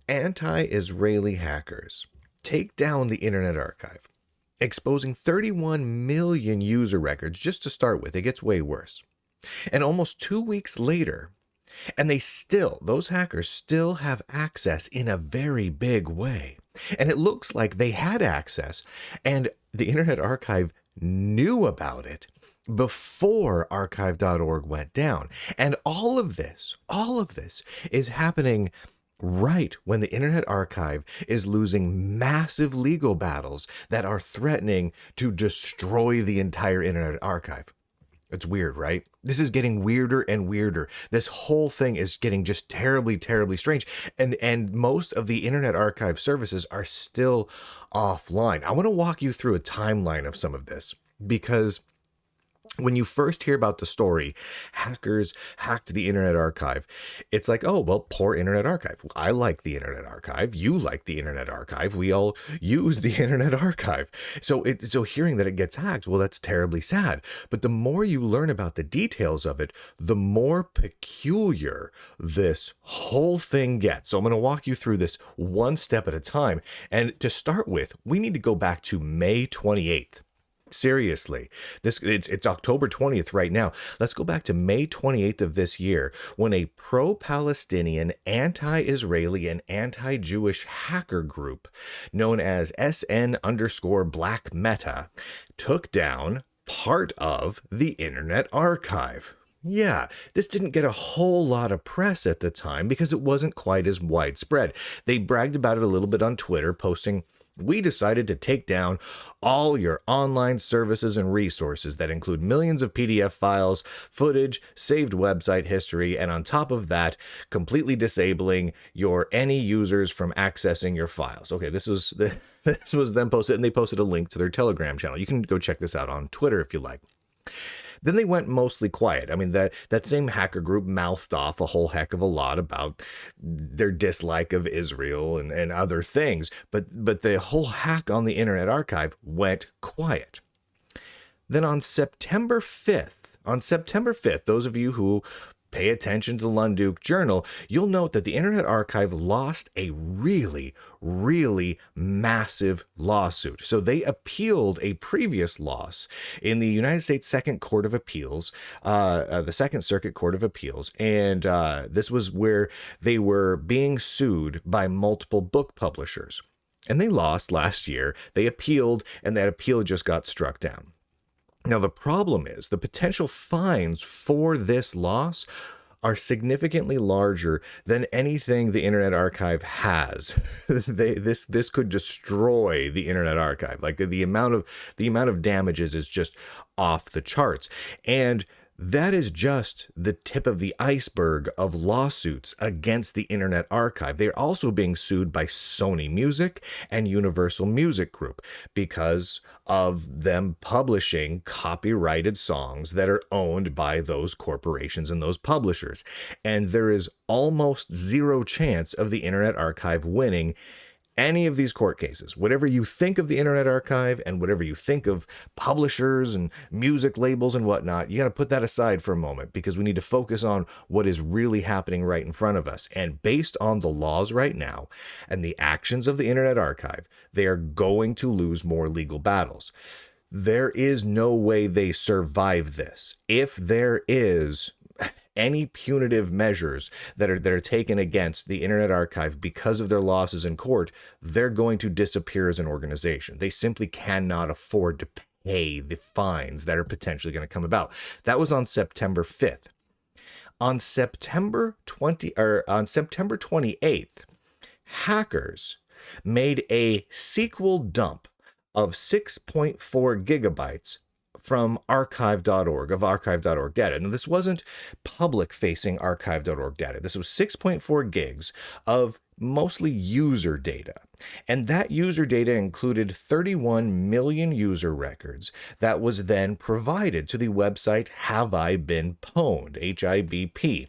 Anti-Israeli hackers take down the Internet Archive, exposing 31 million user records just to start with. It gets way worse. And almost 2 weeks later, and those hackers still have access in a very big way. And it looks like they had access, and the Internet Archive knew about it before archive.org went down. And all of this is happening right when the Internet Archive is losing massive legal battles that are threatening to destroy the entire Internet Archive. It's weird, right? This is getting weirder and weirder. This whole thing is getting just terribly, terribly strange. And most of the Internet Archive services are still offline. I want to walk you through a timeline of some of this, because when you first hear about the story, hackers hacked the Internet Archive, it's like, oh, well, poor Internet Archive. I like the Internet Archive. You like the Internet Archive. We all use the Internet Archive. So hearing that it gets hacked, well, that's terribly sad. But the more you learn about the details of it, the more peculiar this whole thing gets. So I'm going to walk you through this one step at a time. And to start with, we need to go back to May 28th. Seriously, it's October 20th right now. Let's go back to May 28th of this year, when a pro-Palestinian, anti-Israeli, and anti-Jewish hacker group known as SN_Black Meta took down part of the Internet Archive. Yeah, this didn't get a whole lot of press at the time because it wasn't quite as widespread. They bragged about it a little bit on Twitter, posting, "We decided to take down all your online services and resources that include millions of PDF files, footage, saved website history, and on top of that, completely disabling any users from accessing your files." Okay, this was them posted, and they posted a link to their Telegram channel. You can go check this out on Twitter if you like. Then they went mostly quiet. I mean, that same hacker group mouthed off a whole heck of a lot about their dislike of Israel and other things, but the whole hack on the Internet Archive went quiet. Then on September 5th, those of you who pay attention to the Lunduke Journal, you'll note that the Internet Archive lost a really, really massive lawsuit. So they appealed a previous loss in the United States Second Court of Appeals, the Second Circuit Court of Appeals, and this was where they were being sued by multiple book publishers. And they lost last year. They appealed, and that appeal just got struck down. Now, the problem is the potential fines for this loss are significantly larger than anything the Internet Archive has. This could destroy the Internet Archive. Like the amount of damages is just off the charts. And that is just the tip of the iceberg of lawsuits against the Internet Archive. They're also being sued by Sony Music and Universal Music Group because of them publishing copyrighted songs that are owned by those corporations and those publishers. And there is almost zero chance of the Internet Archive winning any of these court cases. Whatever you think of the Internet Archive and whatever you think of publishers and music labels and whatnot, you got to put that aside for a moment, because we need to focus on what is really happening right in front of us. And based on the laws right now and the actions of the Internet Archive, they are going to lose more legal battles. There is no way they survive this. If there is any punitive measures that are taken against the Internet Archive because of their losses in court, they're going to disappear as an organization. They simply cannot afford to pay the fines that are potentially going to come about. That was on September 5th. On September 28th, hackers made a SQL dump of 6.4 gigabytes from archive.org data. Now, this wasn't public-facing archive.org data. This was 6.4 gigs of mostly user data. And that user data included 31 million user records that was then provided to the website Have I Been Pwned, HIBP.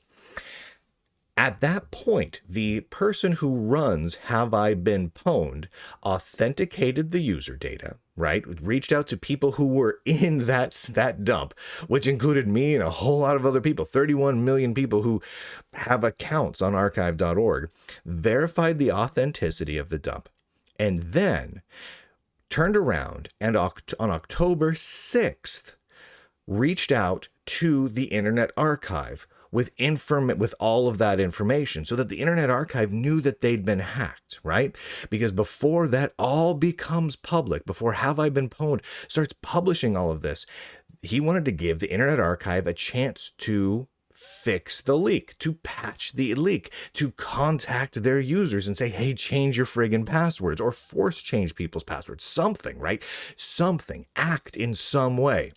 At that point, the person who runs Have I Been Pwned authenticated the user data, right? Reached out to people who were in that dump, which included me and a whole lot of other people, 31 million people who have accounts on archive.org, verified the authenticity of the dump, and then turned around and on October 6th, reached out to the Internet Archive with all of that information, so that the Internet Archive knew that they'd been hacked, right? Because before that all becomes public, before Have I Been Pwned starts publishing all of this, he wanted to give the Internet Archive a chance to fix the leak, to patch the leak, to contact their users and say, hey, change your friggin' passwords, or force change people's passwords, something, right? Something, act in some way.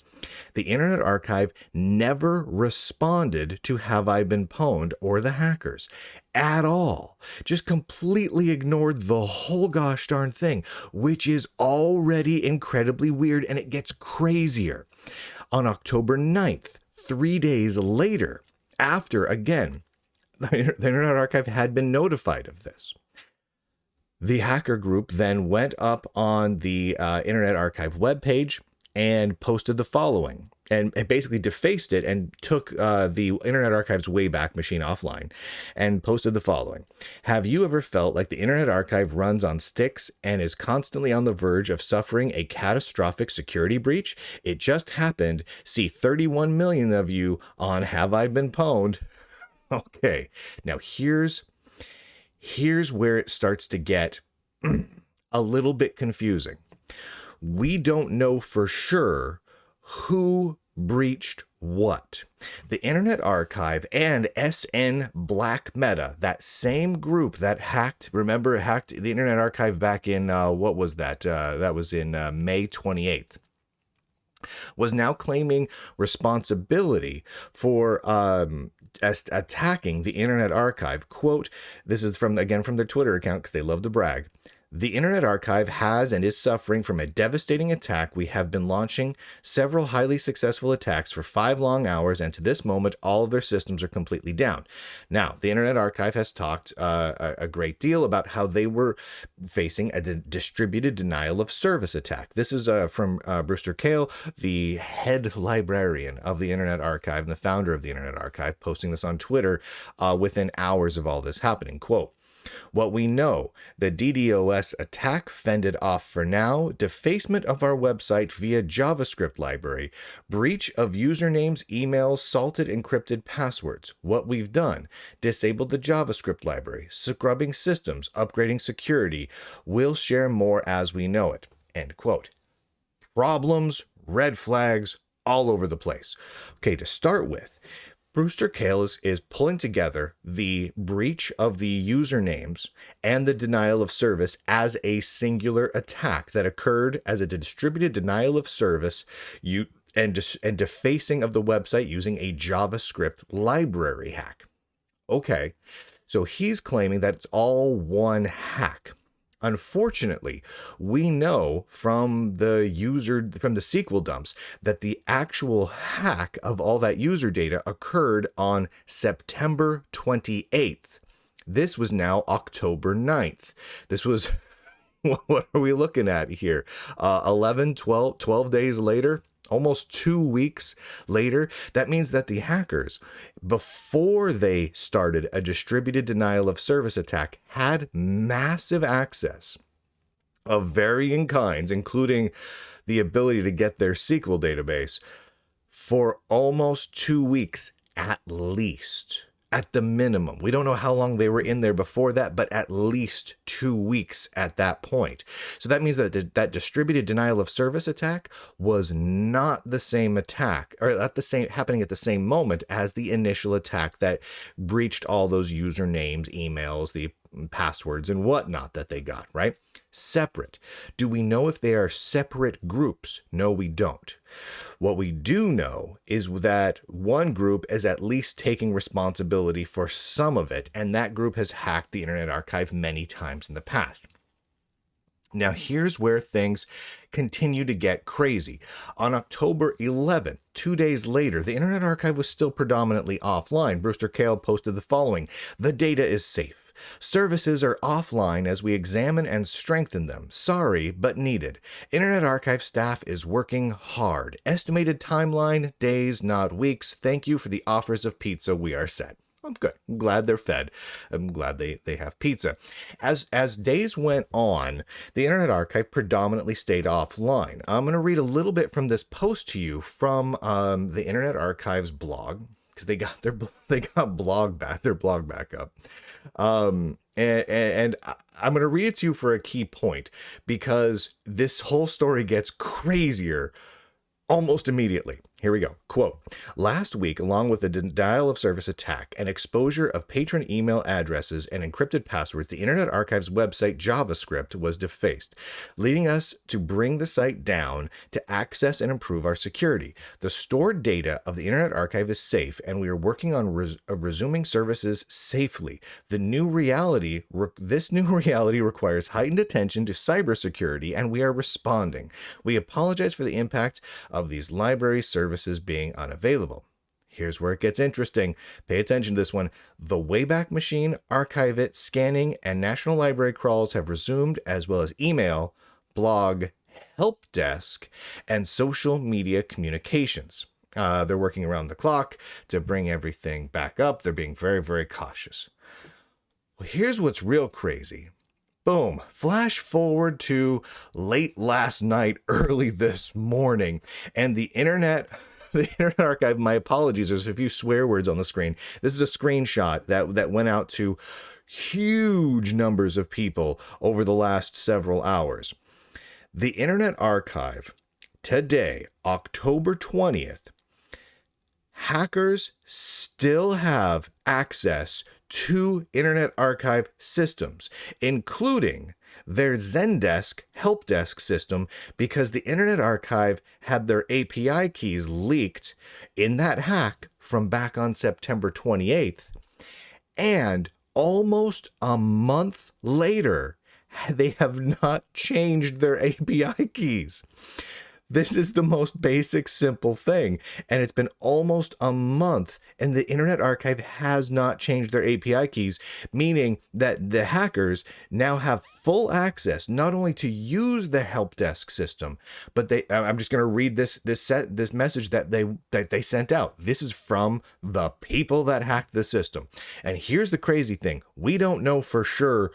The Internet Archive never responded to Have I Been Pwned or the hackers at all. Just completely ignored the whole gosh darn thing, which is already incredibly weird, and it gets crazier. On October 9th, 3 days later, after, again, the Internet Archive had been notified of this, the hacker group then went up on the Internet Archive webpage and posted the following, and basically defaced it and took the Internet Archive's Wayback Machine offline and posted the following. Have you ever felt like the Internet Archive runs on sticks and is constantly on the verge of suffering a catastrophic security breach? It just happened. See 31 million of you on Have I Been Pwned. Okay, now here's where it starts to get a little bit confusing. We don't know for sure who breached what. The Internet Archive and SN Black Meta, that same group that hacked the Internet Archive back in, what was that? That was in May 28th. Was now claiming responsibility for attacking the Internet Archive. Quote, this is from their Twitter account because they love to brag. The Internet Archive has and is suffering from a devastating attack. We have been launching several highly successful attacks for 5 long hours, and to this moment, all of their systems are completely down. Now, the Internet Archive has talked a great deal about how they were facing a distributed denial of service attack. This is from Brewster Kahle, the head librarian of the Internet Archive and the founder of the Internet Archive, posting this on Twitter within hours of all this happening. Quote, what we know, the DDoS attack fended off for now, defacement of our website via JavaScript library, breach of usernames, emails, salted encrypted passwords. What we've done, disabled the JavaScript library, scrubbing systems, upgrading security. We'll share more as we know it. End quote. Problems, red flags, all over the place. Okay, to start with, Brewster Kahle is pulling together the breach of the usernames and the denial of service as a singular attack that occurred as a distributed denial of service and defacing of the website using a JavaScript library hack. Okay, so he's claiming that it's all one hack. Unfortunately, we know from the SQL dumps that the actual hack of all that user data occurred on September 28th. This was now October 9th. This was, what are we looking at here? 12 days later? Almost 2 weeks later. That means that the hackers, before they started a distributed denial of service attack, had massive access of varying kinds, including the ability to get their SQL database for almost 2 weeks at least. At the minimum. We don't know how long they were in there before that, but at least 2 weeks at that point. So that means that that distributed denial of service attack was not the same attack, or happening at the same moment as the initial attack that breached all those usernames, emails, the passwords and whatnot that they got, right? Separate. Do we know if they are separate groups? No, we don't. What we do know is that one group is at least taking responsibility for some of it, and that group has hacked the Internet Archive many times in the past. Now, here's where things continue to get crazy. On October 11th, 2 days later, the Internet Archive was still predominantly offline. Brewster Kahle posted the following: "The data is safe. Services are offline as we examine and strengthen them. Sorry, but needed. Internet Archive staff is working hard. Estimated timeline, days, not weeks. Thank you for the offers of pizza. We are set." I'm good. I'm glad they're fed. I'm glad they have pizza. As days went on, the Internet Archive predominantly stayed offline. I'm going to read a little bit from this post to you from the Internet Archive's blog, because they got their blog back up. And I'm going to read it to you for a key point, because this whole story gets crazier almost immediately. Here we go. Quote, "Last week, along with the denial of service attack and exposure of patron email addresses and encrypted passwords, the Internet Archive's website JavaScript was defaced, leading us to bring the site down to access and improve our security. The stored data of the Internet Archive is safe, and we are working on resuming services safely. This new reality requires heightened attention to cybersecurity, and we are responding. We apologize for the impact of these library services being unavailable." Here's where it gets interesting. Pay attention to this one. "The Wayback Machine, Archive It, scanning, and National Library crawls have resumed, as well as email, blog, help desk, and social media communications. They're working around the clock to bring everything back up. They're being very, very cautious." Well, here's what's real crazy. Boom. Flash forward to late last night, early this morning, and the Internet Archive, my apologies, there's a few swear words on the screen. This is a screenshot that went out to huge numbers of people over the last several hours. The Internet Archive, today, October 20th, hackers still have access to Internet Archive systems, including their Zendesk help desk system, because the Internet Archive had their API keys leaked in that hack from back on September 28th. And almost a month later, they have not changed their API keys. This is the most basic, simple thing. And it's been almost a month, and the Internet Archive has not changed their API keys, meaning that the hackers now have full access, not only to use the help desk system, but I'm just going to read this message that they sent out. This is from the people that hacked the system. And here's the crazy thing. We don't know for sure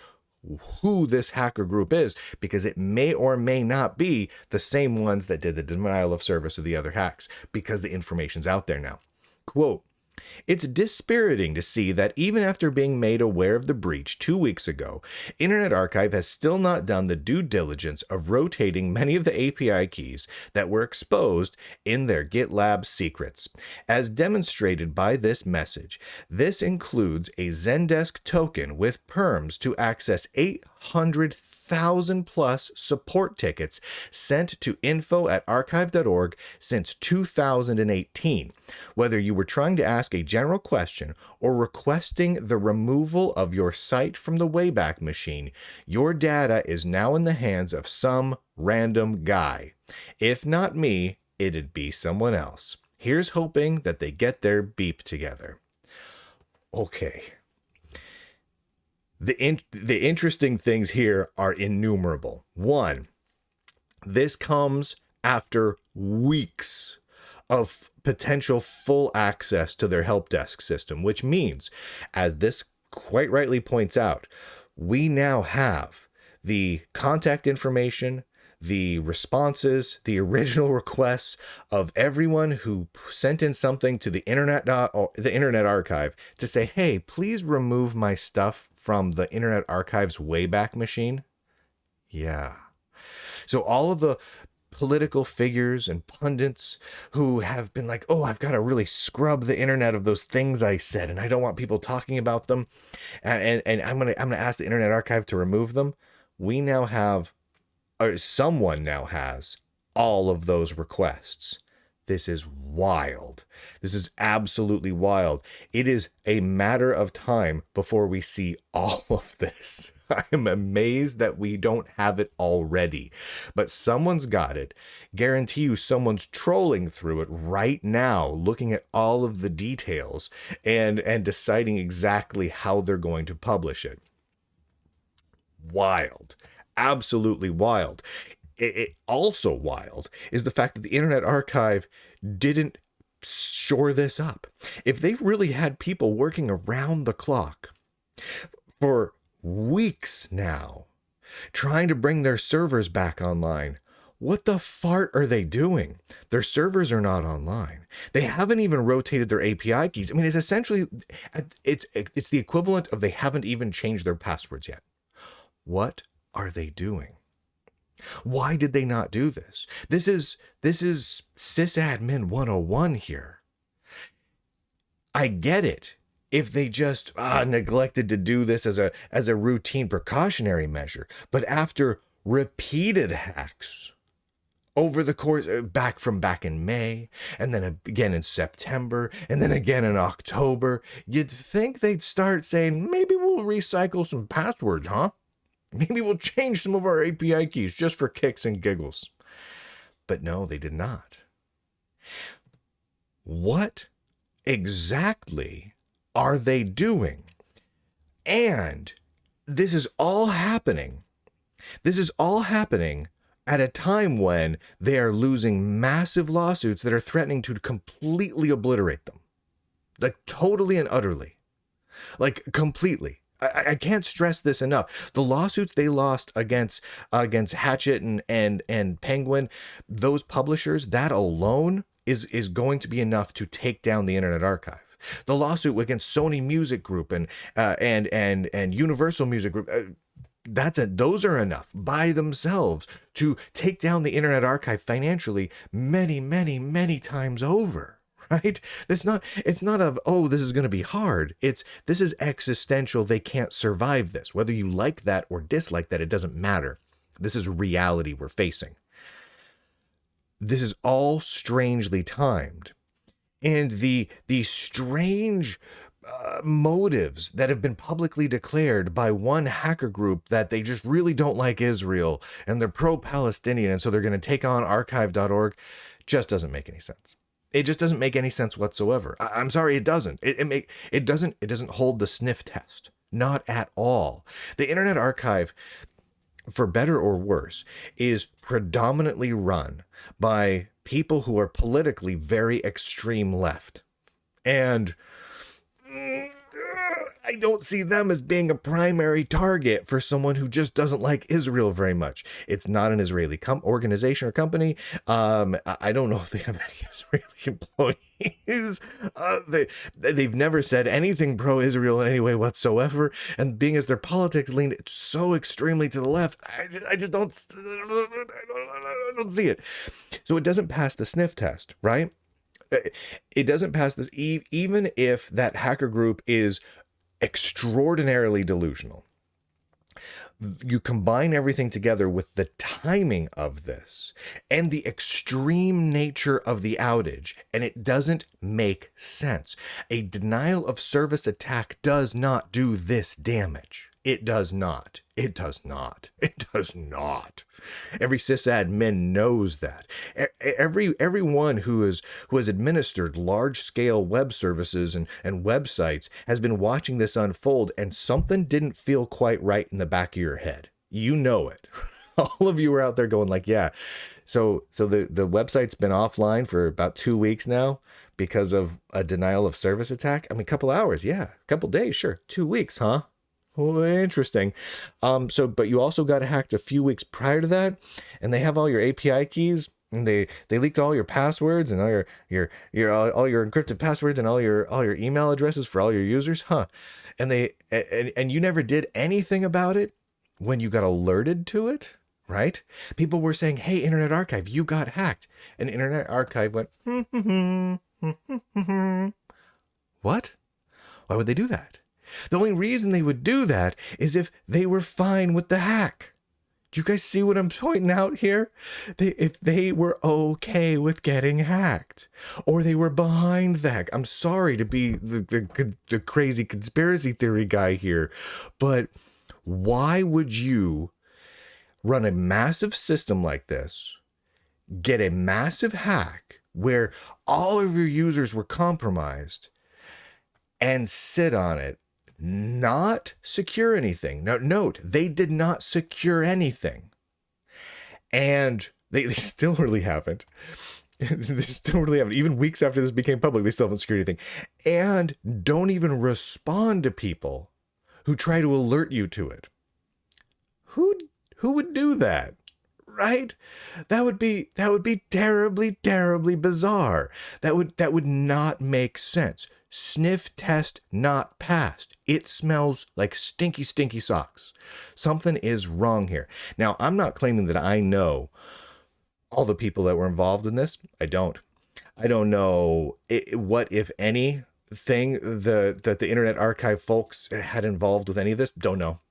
who this hacker group is, because it may or may not be the same ones that did the denial of service of the other hacks, because the information's out there now. Quote, "It's dispiriting to see that even after being made aware of the breach 2 weeks ago, Internet Archive has still not done the due diligence of rotating many of the API keys that were exposed in their GitLab secrets. As demonstrated by this message, this includes a Zendesk token with perms to access 800,000 plus support tickets sent to info@archive.org since 2018. Whether you were trying to ask a general question or requesting the removal of your site from the Wayback Machine, your data is now in the hands of some random guy. If not me, it'd be someone else. Here's hoping that they get their beep together." Okay. The interesting things here are innumerable. One, this comes after weeks of potential full access to their help desk system, which means, as this quite rightly points out, we now have the contact information, the responses, the original requests of everyone who sent in something to the Internet Archive to say, "Hey, please remove my stuff from the Internet Archive's Wayback Machine." Yeah. So all of the political figures and pundits who have been like, "Oh, I've got to really scrub the internet of those things I said, and I don't want people talking about them, and I'm gonna ask the Internet Archive to remove them." We now have, or someone now has, all of those requests. This is wild. This is absolutely wild. It is a matter of time before we see all of this. I am amazed that we don't have it already. But someone's got it. Guarantee you someone's trolling through it right now, looking at all of the details and deciding exactly how they're going to publish it. Wild. Absolutely wild. It also wild is the fact that the Internet Archive didn't shore this up. If they've really had people working around the clock for weeks now, trying to bring their servers back online, what the fart are they doing? Their servers are not online. They haven't even rotated their API keys. I mean, it's essentially, it's the equivalent of they haven't even changed their passwords yet. What are they doing? Why did they not do this? This is sysadmin 101 here. I get it if they just neglected to do this as a routine precautionary measure, but after repeated hacks over the course back in May, and then again in September, and then again in October, you'd think they'd start saying, maybe we'll recycle some passwords, huh? Maybe we'll change some of our API keys just for kicks and giggles. But no, they did not. What exactly are they doing? And this is all happening. This is all happening at a time when they are losing massive lawsuits that are threatening to completely obliterate them. Like totally and utterly. Like completely. I can't stress this enough. The lawsuits they lost against Hatchet and Penguin, those publishers, that alone is going to be enough to take down the Internet Archive. The lawsuit against Sony Music Group and Universal Music Group, those are enough by themselves to take down the Internet Archive financially many, many, many times over. Right? It's not of, oh, this is going to be hard. This is existential. They can't survive this. Whether you like that or dislike that, it doesn't matter. This is reality we're facing. This is all strangely timed. And the strange motives that have been publicly declared by one hacker group that they just really don't like Israel and they're pro-Palestinian, and so they're going to take on archive.org just doesn't make any sense. It just doesn't make any sense whatsoever. I'm sorry, it doesn't. It doesn't hold the sniff test. Not at all. The Internet Archive, for better or worse, is predominantly run by people who are politically very extreme left. And I don't see them as being a primary target for someone who just doesn't like Israel very much. It's not an Israeli organization or company. I don't know if they have any Israeli employees. They've never said anything pro-Israel in any way whatsoever. And being as their politics leaned so extremely to the left, I just don't see it. So it doesn't pass the sniff test, right? It doesn't pass this, even if that hacker group is extraordinarily delusional. You combine everything together with the timing of this and the extreme nature of the outage, and it doesn't make sense. A denial of service attack does not do this damage. It does not. It does not. It does not. Every sysadmin knows that. Everyone who has administered large-scale web services and websites has been watching this unfold, and something didn't feel quite right in the back of your head. You know it. All of you are out there going like, yeah. So the website's been offline for about 2 weeks now because of a denial of service attack. I mean, a couple hours, yeah. A couple days, sure. 2 weeks, huh? Well, interesting. But you also got hacked a few weeks prior to that, and they have all your API keys, and they leaked all your passwords and all your encrypted passwords and all your email addresses for all your users, huh? And and you never did anything about it when you got alerted to it, right? People were saying, "Hey, Internet Archive, you got hacked," and Internet Archive went, "What? Why would they do that?" The only reason they would do that is if they were fine with the hack. Do you guys see what I'm pointing out here? If they were okay with getting hacked, or they were behind the hack, I'm sorry to be the crazy conspiracy theory guy here, but why would you run a massive system like this, get a massive hack where all of your users were compromised, and sit on it, not secure anything? Now, note, they did not secure anything. And they still really haven't. They still really haven't. Even weeks after this became public, they still haven't secured anything. And don't even respond to people who try to alert you to it. Who would do that? Right? That would be terribly, terribly bizarre. That would not make sense. Sniff test not passed. It smells like stinky, stinky socks. Something is wrong here. Now, I'm not claiming that I know all the people that were involved in this. I don't know what, if anything, that the Internet Archive folks had involved with any of this. Don't know.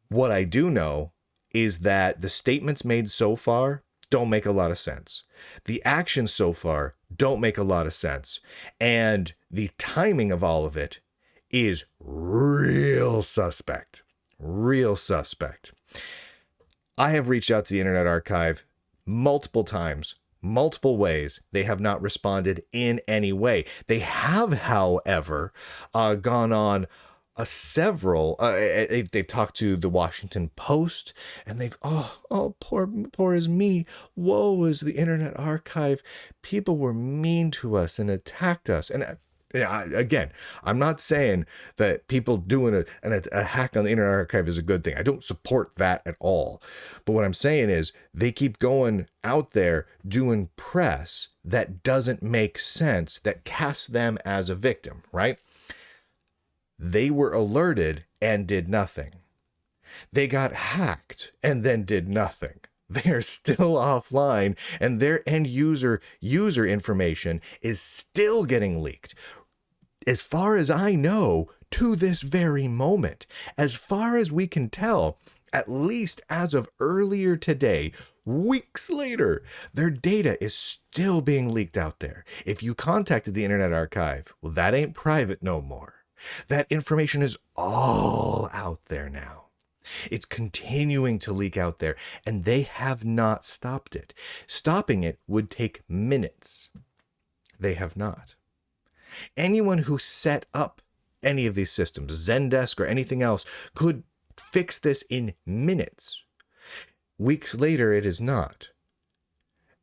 What I do know is that the statements made so far don't make a lot of sense. The actions so far don't make a lot of sense. And the timing of all of it is real suspect. Real suspect. I have reached out to the Internet Archive multiple times, multiple ways. They have not responded in any way. They have, however, gone on they've talked to the Washington Post, and they've, poor is me. Woe is the Internet Archive. People were mean to us and attacked us. And again, I'm not saying that people doing a hack on the Internet Archive is a good thing. I don't support that at all. But what I'm saying is they keep going out there doing press that doesn't make sense, that casts them as a victim, right? They were alerted and did nothing. They got hacked and then did nothing. They are still offline, and their end user information is still getting leaked. As far as I know, to this very moment, as far as we can tell, at least as of earlier today, weeks later, their data is still being leaked out there. If you contacted the Internet Archive, well, that ain't private no more. That information is all out there now. It's continuing to leak out there, and they have not stopped it. Stopping it would take minutes. They have not. Anyone who set up any of these systems, Zendesk or anything else, could fix this in minutes. Weeks later, it is not.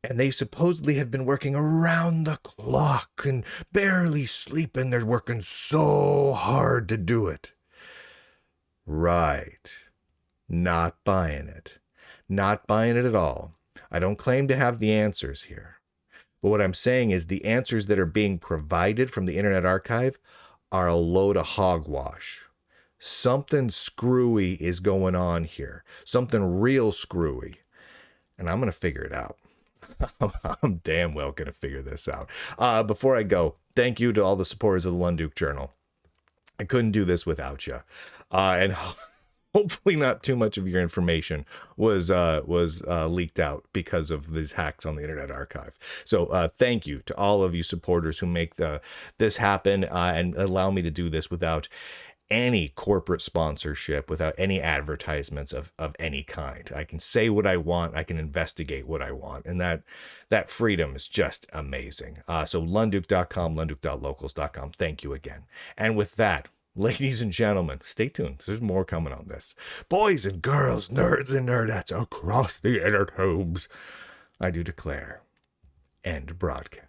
And they supposedly have been working around the clock and barely sleeping. They're working so hard to do it. Right. Not buying it. Not buying it at all. I don't claim to have the answers here. But what I'm saying is the answers that are being provided from the Internet Archive are a load of hogwash. Something screwy is going on here. Something real screwy. And I'm going to figure it out. I'm damn well going to figure this out. Before I go, thank you to all the supporters of the Lunduke Journal. I couldn't do this without you. And hopefully not too much of your information was leaked out because of these hacks on the Internet Archive. So thank you to all of you supporters who make this happen and allow me to do this without any corporate sponsorship, without any advertisements of any kind. I can say what I want. I can investigate what I want. And that freedom is just amazing. So lunduke.com, lunduke.locals.com. Thank you again. And with that, ladies and gentlemen, stay tuned. There's more coming on this. Boys and girls, nerds and nerdettes across the intertubes, I do declare, end broadcast.